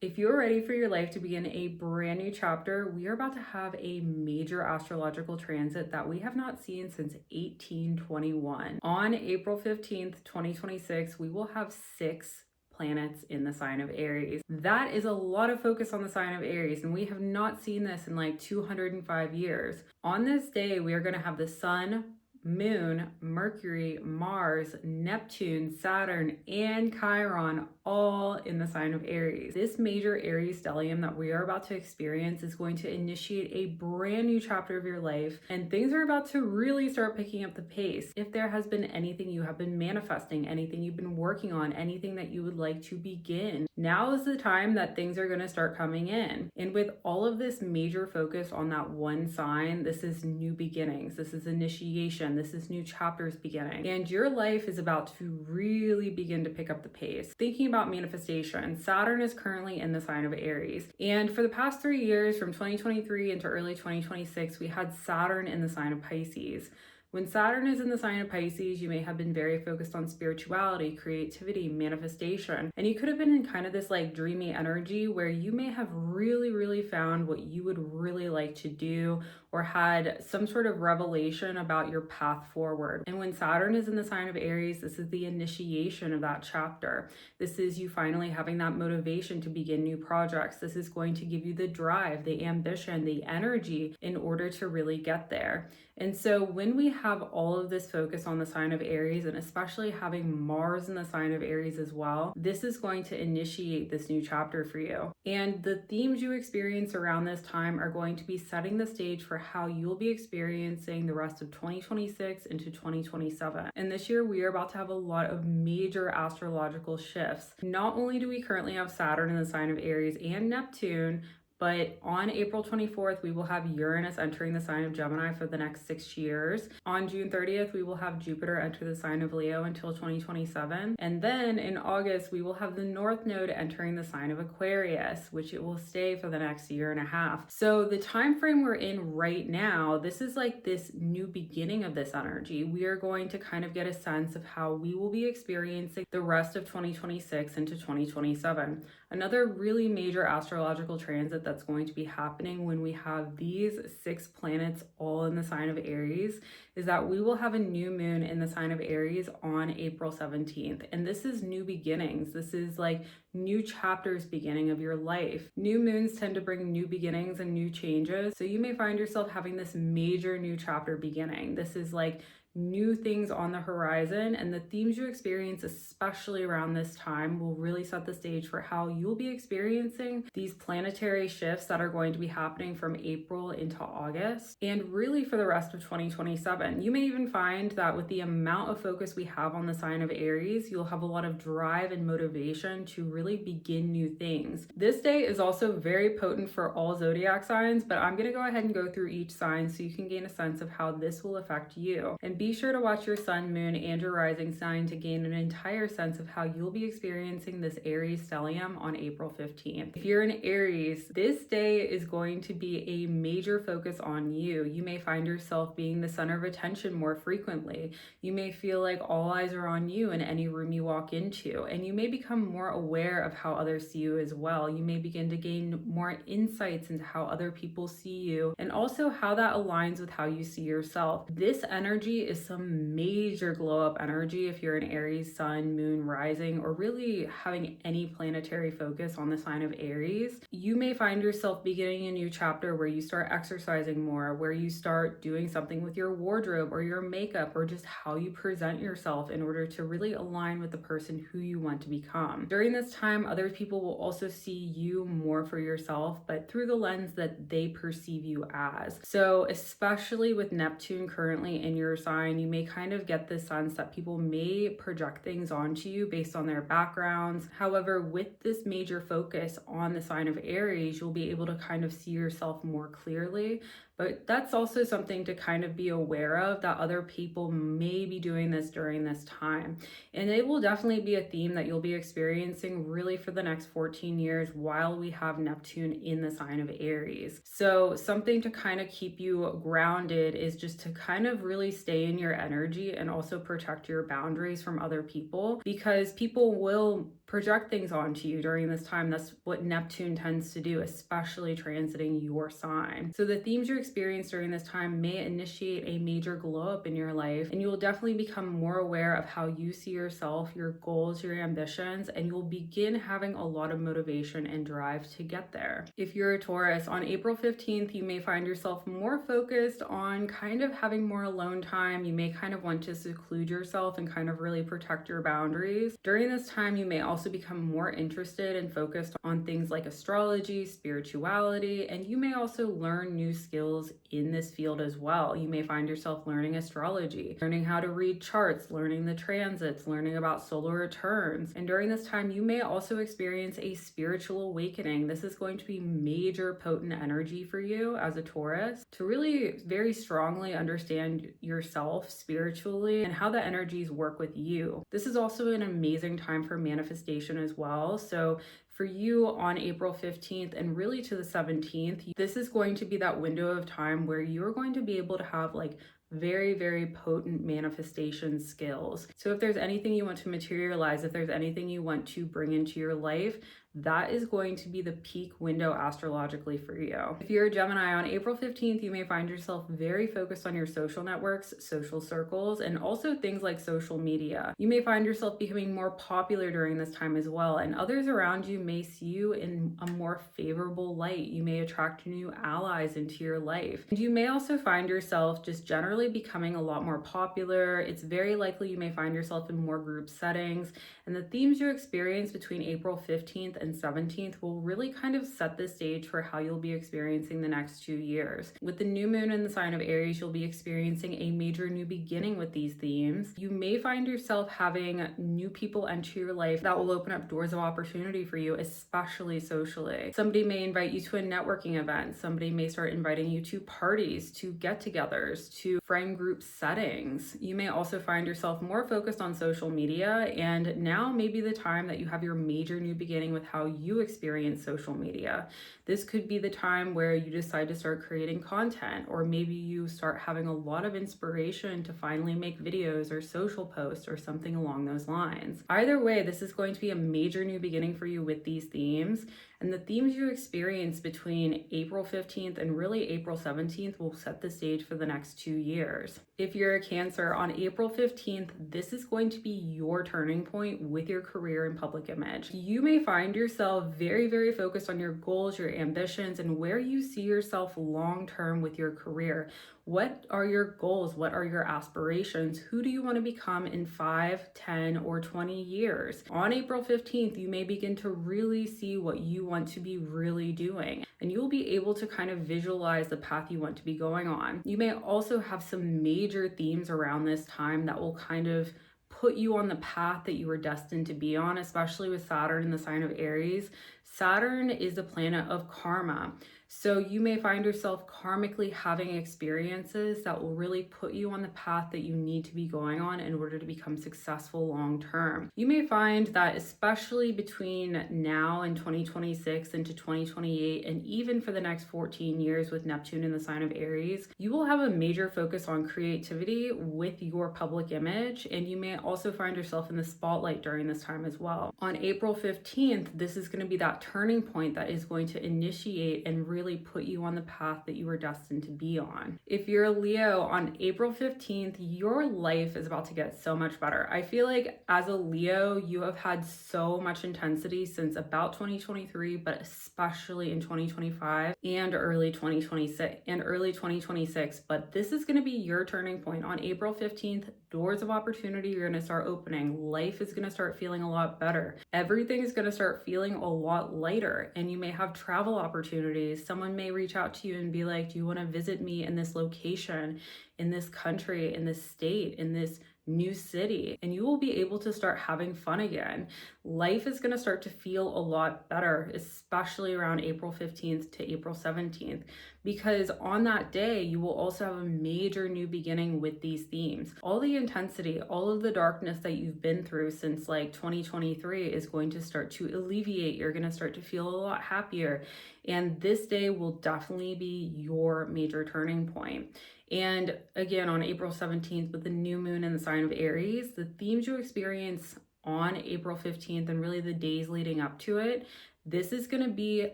If you're ready for your life to begin a brand new chapter, we are about to have a major astrological transit that we have not seen since 1821. On April 15th, 2026, we will have 6 planets in the sign of Aries. That is a lot of focus on the sign of Aries, and we have not seen this in like 205 years. On this day, we are going to have the Sun, Moon, Mercury, Mars, Neptune, Saturn, and Chiron all in the sign of Aries. This major Aries stellium that we are about to experience is going to initiate a brand new chapter of your life, and things are about to really start picking up the pace. If there has been anything you have been manifesting, anything you've been working on, anything that you would like to begin, now is the time that things are going to start coming in. And with all of this major focus on that one sign, this is new beginnings, this is initiation, this is new chapters beginning, and your life is about to really begin to pick up the pace. Thinking about manifestation, Saturn is currently in the sign of Aries, and for the past 3 years, from 2023 into early 2026, we had Saturn in the sign of Pisces. When Saturn is in the sign of Pisces, you may have been very focused on spirituality, creativity, manifestation, and you could have been in kind of this like dreamy energy where you may have really found what you would really like to do or had some sort of revelation about your path forward. And when Saturn is in the sign of Aries, this is the initiation of that chapter. This is you finally having that motivation to begin new projects. This is going to give you the drive, the ambition, the energy in order to really get there. And so when we have all of this focus on the sign of Aries, and especially having Mars in the sign of Aries as well, this is going to initiate this new chapter for you. And the themes you experience around this time are going to be setting the stage for how you'll be experiencing the rest of 2026 into 2027. And this year we are about to have a lot of major astrological shifts. Not only do we currently have Saturn in the sign of Aries and Neptune, but on April 24th, we will have Uranus entering the sign of Gemini for the next 6 years. On June 30th, we will have Jupiter enter the sign of Leo until 2027. And then in August, we will have the North Node entering the sign of Aquarius, which it will stay for the next year and a half. So the time frame we're in right now, this is like this new beginning of this energy. We are going to kind of get a sense of how we will be experiencing the rest of 2026 into 2027. Another really major astrological transit that's going to be happening when we have these 6 planets all in the sign of Aries is that we will have a new moon in the sign of Aries on April 17th. And this is new beginnings. This is like new chapters beginning of your life. New moons tend to bring new beginnings and new changes. So you may find yourself having this major new chapter beginning. This is like new things on the horizon, and the themes you experience, especially around this time, will really set the stage for how you'll be experiencing these planetary shifts that are going to be happening from April into August and really for the rest of 2027. You may even find that with the amount of focus we have on the sign of Aries, you'll have a lot of drive and motivation to really begin new things. This day is also very potent for all zodiac signs, but I'm going to go ahead and go through each sign so you can gain a sense of how this will affect you. And be sure to watch your sun, moon, and your rising sign to gain an entire sense of how you'll be experiencing this Aries stellium on April 15th. If you're in Aries, this day is going to be a major focus on you. You may find yourself being the center of attention more frequently. You may feel like all eyes are on you in any room you walk into, and you may become more aware of how others see you as well. You may begin to gain more insights into how other people see you and also how that aligns with how you see yourself. This energy is some major glow up energy if you're an Aries sun, moon, rising, or really having any planetary focus on the sign of Aries. You may find yourself beginning a new chapter where you start exercising more, where you start doing something with your wardrobe or your makeup or just how you present yourself in order to really align with the person who you want to become. During this time, other people will also see you more for yourself, but through the lens that they perceive you as. So especially with Neptune currently in your sign, you may kind of get the sense that people may project things onto you based on their backgrounds. However, with this major focus on the sign of Aries, you'll be able to kind of see yourself more clearly. But that's also something to kind of be aware of, that other people may be doing this during this time. And it will definitely be a theme that you'll be experiencing really for the next 14 years while we have Neptune in the sign of Aries. So something to kind of keep you grounded is just to kind of really stay in your energy and also protect your boundaries from other people, because people will project things onto you during this time. That's what Neptune tends to do, especially transiting your sign. So the themes you experience during this time may initiate a major glow up in your life, and you will definitely become more aware of how you see yourself, your goals, your ambitions, and you will begin having a lot of motivation and drive to get there. If you're a Taurus, on April 15th, you may find yourself more focused on kind of having more alone time. You may kind of want to seclude yourself and kind of really protect your boundaries. During this time, you may also become more interested and focused on things like astrology, spirituality, and you may also learn new skills in this field as well. You may find yourself learning astrology, learning how to read charts, learning the transits, learning about solar returns. And during this time, you may also experience a spiritual awakening. This is going to be major potent energy for you as a Taurus to really very strongly understand yourself spiritually and how the energies work with you. This is also an amazing time for manifestation as well. So for you on April 15th and really to the 17th, this is going to be that window of time where you're going to be able to have like very, very potent manifestation skills. So if there's anything you want to materialize, if there's anything you want to bring into your life, that is going to be the peak window astrologically for you. If you're a Gemini, on April 15th, you may find yourself very focused on your social networks, social circles, and also things like social media. You may find yourself becoming more popular during this time as well, and others around you may see you in a more favorable light. You may attract new allies into your life. And you may also find yourself just generally becoming a lot more popular. It's very likely you may find yourself in more group settings, and the themes you experience between April 15th and 17th will really kind of set the stage for how you'll be experiencing the next 2 years. With the new moon in the sign of Aries, you'll be experiencing a major new beginning with these themes. You may find yourself having new people enter your life that will open up doors of opportunity for you, especially socially. Somebody may invite you to a networking event. Somebody may start inviting you to parties, to get-togethers, to friend group settings. You may also find yourself more focused on social media, and now may be the time that you have your major new beginning with how you experience social media. This could be the time where you decide to start creating content, or maybe you start having a lot of inspiration to finally make videos or social posts or something along those lines. Either way, this is going to be a major new beginning for you with these themes, and the themes you experience between April 15th and really April 17th will set the stage for the next 2 years. If you're a Cancer, on April 15th, this is going to be your turning point with your career and public image. You may find yourself very, very focused on your goals, your ambitions, and where you see yourself long-term with your career. What are your goals? What are your aspirations? Who do you want to become in 5, 10, or 20 years? On April 15th, you may begin to really see what you want to be really doing, and you'll be able to kind of visualize the path you want to be going on. You may also have some major themes around this time that will kind of put you on the path that you were destined to be on, especially with Saturn in the sign of Aries. Saturn is a planet of karma. So you may find yourself karmically having experiences that will really put you on the path that you need to be going on in order to become successful long term. You may find that especially between now and 2026 into 2028, and even for the next 14 years with Neptune in the sign of Aries, you will have a major focus on creativity with your public image, and you may also find yourself in the spotlight during this time as well. On April 15th, this is going to be that turning point that is going to initiate and really put you on the path that you were destined to be on. If you're a Leo, on April 15th, your life is about to get so much better. I feel like as a Leo, you have had so much intensity since about 2023, but especially in 2025 and early 2026. But this is going to be your turning point. On April 15th, doors of opportunity are going to start opening. Life is going to start feeling a lot better. Everything is going to start feeling a lot lighter, and you may have travel opportunities. Someone may reach out to you and be like, do you want to visit me in this location, in this country, in this state, in this new city? And you will be able to start having fun again. Life is going to start to feel a lot better, especially around April 15th to April 17th, because on that day, you will also have a major new beginning with these themes. All the intensity, all of the darkness that you've been through since like 2023 is going to start to alleviate. You're going to start to feel a lot happier. And this day will definitely be your major turning point. And again, on April 17th, with the new moon in the sign of Aries, the themes you experience on April 15th and really the days leading up to it, this is going to be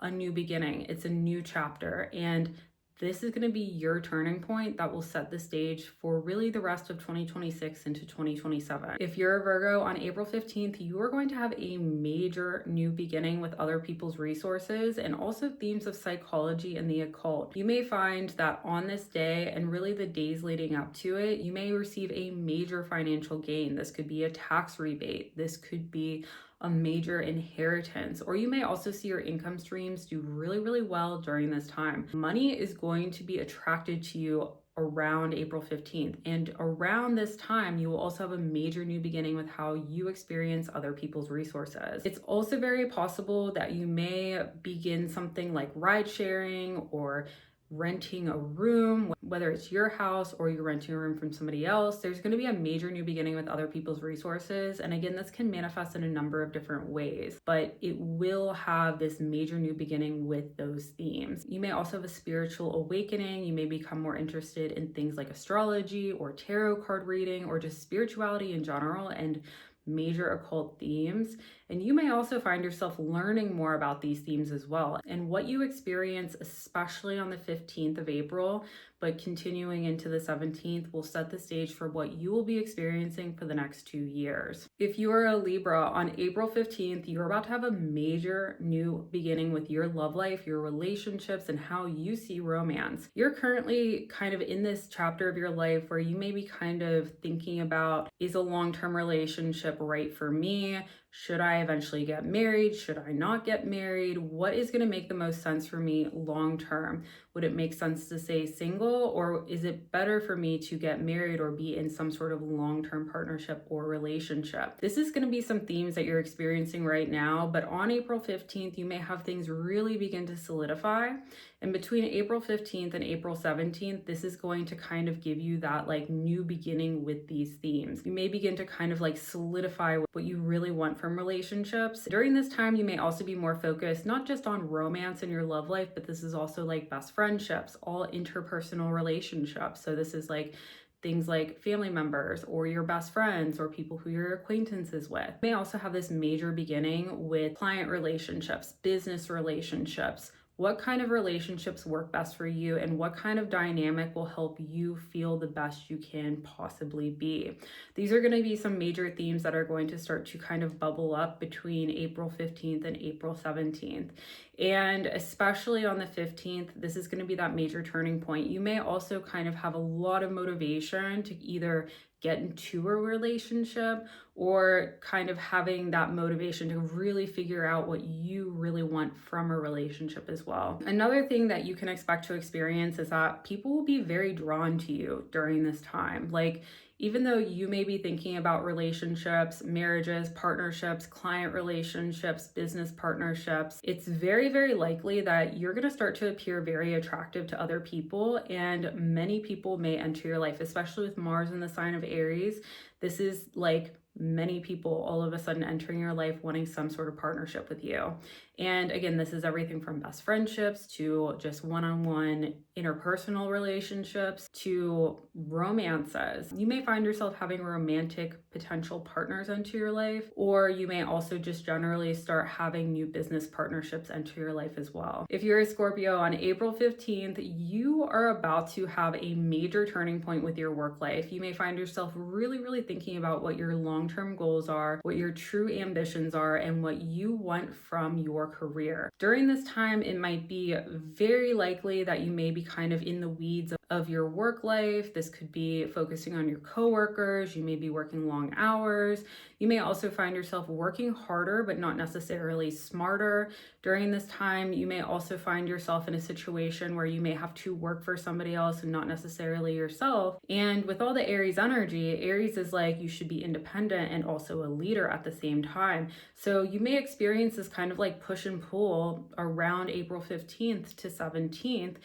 a new beginning. It's a new chapter, and this is going to be your turning point that will set the stage for really the rest of 2026 into 2027. If you're a Virgo, on April 15th, you are going to have a major new beginning with other people's resources and also themes of psychology and the occult. You may find that on this day and really the days leading up to it, you may receive a major financial gain. This could be a tax rebate. This could be a major inheritance, or you may also see your income streams do really, really well during this time. Money is going to be attracted to you around April 15th. And around this time, you will also have a major new beginning with how you experience other people's resources. It's also very possible that you may begin something like ride sharing or renting a room, whether it's your house or you're renting a room from somebody else. There's going to be a major new beginning with other people's resources. And again, this can manifest in a number of different ways, but it will have this major new beginning with those themes. You may also have a spiritual awakening. You may become more interested in things like astrology or tarot card reading or just spirituality in general and major occult themes. And you may also find yourself learning more about these themes as well. And what you experience, especially on the 15th of April, but continuing into the 17th, will set the stage for what you will be experiencing for the next 2 years. If you are a Libra, on April 15th, you're about to have a major new beginning with your love life, your relationships, and how you see romance. You're currently kind of in this chapter of your life where you may be kind of thinking about, is a long-term relationship right for me? Should I eventually get married? Should I not get married? What is going to make the most sense for me long term? Would it make sense to stay single, or is it better for me to get married or be in some sort of long-term partnership or relationship? This is going to be some themes that you're experiencing right now, but on April 15th, you may have things really begin to solidify. And between April 15th and April 17th, this is going to kind of give you that like new beginning with these themes. You may begin to kind of like solidify what you really want from relationships. During this time, you may also be more focused, not just on romance in your love life, but this is also like best friendships, all interpersonal relationships. So this is like things like family members or your best friends or people who you're acquaintances with. You may also have this major beginning with client relationships, business relationships. What kind of relationships work best for you and what kind of dynamic will help you feel the best you can possibly be? These are going to be some major themes that are going to start to kind of bubble up between April 15th and April 17th. And especially on the 15th, this is going to be that major turning point. You may also kind of have a lot of motivation to either get into a relationship or kind of having that motivation to really figure out what you really want from a relationship as well. Another thing that you can expect to experience is that people will be very drawn to you during this time. Like, even though you may be thinking about relationships, marriages, partnerships, client relationships, business partnerships, it's very, very likely that you're going to start to appear very attractive to other people, and many people may enter your life, especially with Mars in the sign of Aries. This is like many people all of a sudden entering your life wanting some sort of partnership with you. And again, this is everything from best friendships to just one-on-one interpersonal relationships to romances. You may find yourself having romantic potential partners enter your life, or you may also just generally start having new business partnerships enter your life as well. If you're a Scorpio, on April 15th, you are about to have a major turning point with your work life. You may find yourself really, really thinking about what your long-term goals are, what your true ambitions are, and what you want from your career. During this time, it might be very likely that you may be kind of in the weeds of your work life. This could be focusing on your coworkers. You may be working long hours. You may also find yourself working harder, but not necessarily smarter. During this time, you may also find yourself in a situation where you may have to work for somebody else and not necessarily yourself. And with all the Aries energy, Aries is like you should be independent and also a leader at the same time. So you may experience this kind of like push and pull around April 15th to 17th.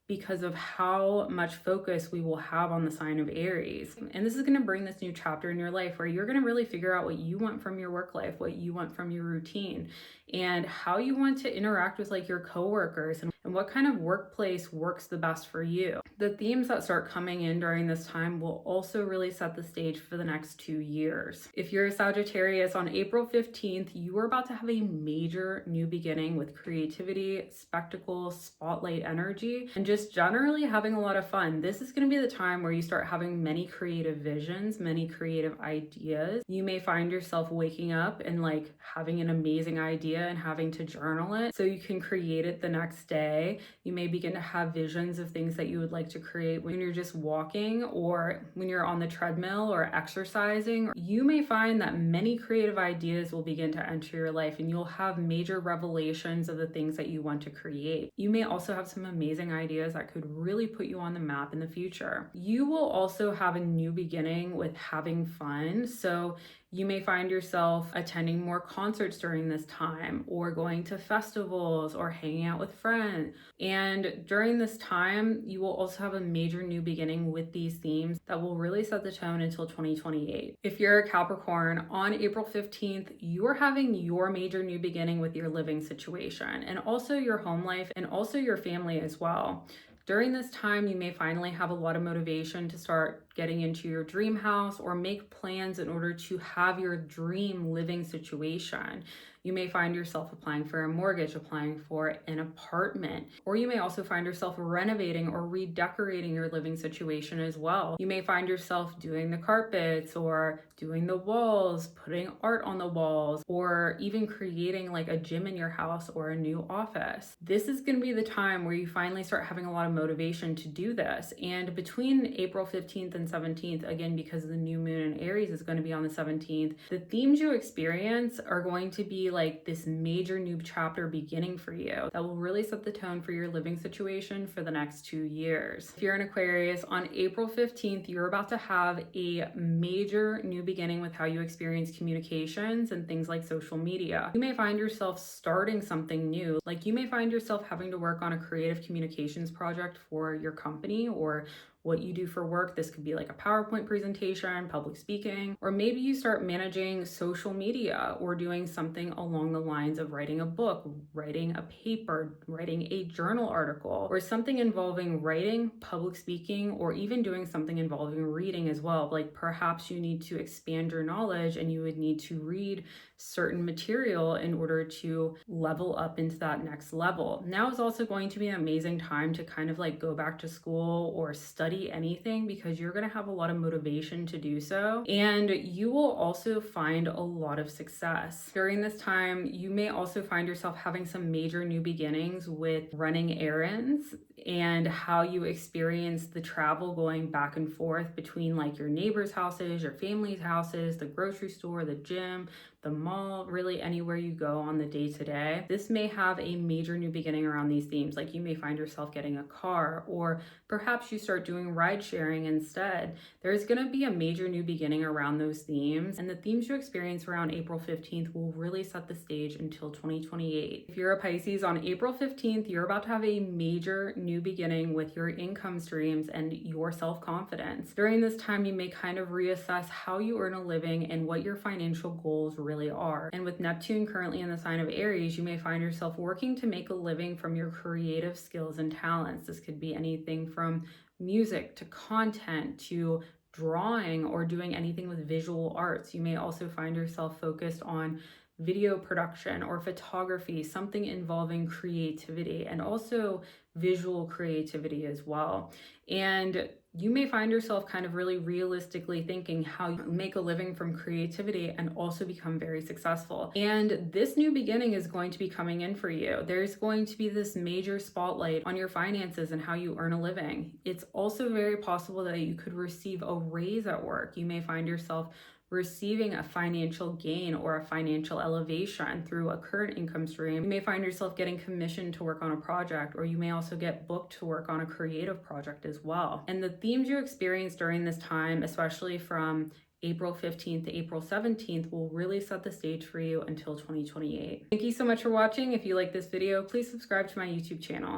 because of how much focus we will have on the sign of Aries. And this is going to bring this new chapter in your life where you're going to really figure out what you want from your work life, what you want from your routine, and how you want to interact with like your coworkers and what kind of workplace works the best for you. The themes that start coming in during this time will also really set the stage for the next 2 years. If you're a Sagittarius, on April 15th, you are about to have a major new beginning with creativity, spectacle, spotlight energy, and just generally having a lot of fun. This is going to be the time where you start having many creative visions, many creative ideas. You may find yourself waking up and like having an amazing idea and having to journal it so you can create it the next day. You may begin to have visions of things that you would like to create when you're just walking or when you're on the treadmill or exercising. You may find that many creative ideas will begin to enter your life and you'll have major revelations of the things that you want to create. You may also have some amazing ideas that could really put you on the map in the future. You will also have a new beginning with having fun. So you may find yourself attending more concerts during this time or going to festivals or hanging out with friends. And during this time, you will also have a major new beginning with these themes that will really set the tone until 2028. If you're a Capricorn, on April 15th, you are having your major new beginning with your living situation and also your home life and also your family as well. During this time, you may finally have a lot of motivation to start getting into your dream house or make plans in order to have your dream living situation. You may find yourself applying for a mortgage, applying for an apartment, or you may also find yourself renovating or redecorating your living situation as well. You may find yourself doing the carpets or doing the walls, putting art on the walls, or even creating like a gym in your house or a new office. This is going to be the time where you finally start having a lot of motivation to do this. And between April 15th and 17th, again, because the new moon in Aries is going to be on the 17th, the themes you experience are going to be like this major new chapter beginning for you that will really set the tone for your living situation for the next 2 years. If you're an Aquarius, on April 15th, you're about to have a major new beginning with how you experience communications and things like social media. You may find yourself starting something new, like you may find yourself having to work on a creative communications project for your company or what you do for work. This could be like a PowerPoint presentation, public speaking, or maybe you start managing social media or doing something along the lines of writing a book, writing a paper, writing a journal article, or something involving writing, public speaking, or even doing something involving reading as well. Like perhaps you need to expand your knowledge and you would need to read certain material in order to level up into that next level. Now is also going to be an amazing time to kind of like go back to school or study anything because you're going to have a lot of motivation to do so. And you will also find a lot of success. During this time, you may also find yourself having some major new beginnings with running errands and how you experience the travel going back and forth between like your neighbors' houses, your family's houses, the grocery store, the gym, the mall, really anywhere you go on the day-to-day. This may have a major new beginning around these themes. Like you may find yourself getting a car, or perhaps you start doing ride sharing instead. There's going to be a major new beginning around those themes, and the themes you experience around April 15th will really set the stage until 2028. If you're a Pisces, on April 15th, you're about to have a major new beginning with your income streams and your self-confidence. During this time, you may kind of reassess how you earn a living and what your financial goals really are. And with Neptune currently in the sign of Aries, you may find yourself working to make a living from your creative skills and talents. This could be anything from music to content to drawing or doing anything with visual arts. You may also find yourself focused on video production or photography, something involving creativity and also visual creativity as well. And you may find yourself kind of really realistically thinking how you make a living from creativity and also become very successful. And this new beginning is going to be coming in for you. There's going to be this major spotlight on your finances and how you earn a living. It's also very possible that you could receive a raise at work. You may find yourself receiving a financial gain or a financial elevation through a current income stream. You may find yourself getting commissioned to work on a project, or you may also get booked to work on a creative project as well. And the themes you experience during this time, especially from April 15th to April 17th, will really set the stage for you until 2028. Thank you so much for watching. If you like this video, please subscribe to my YouTube channel.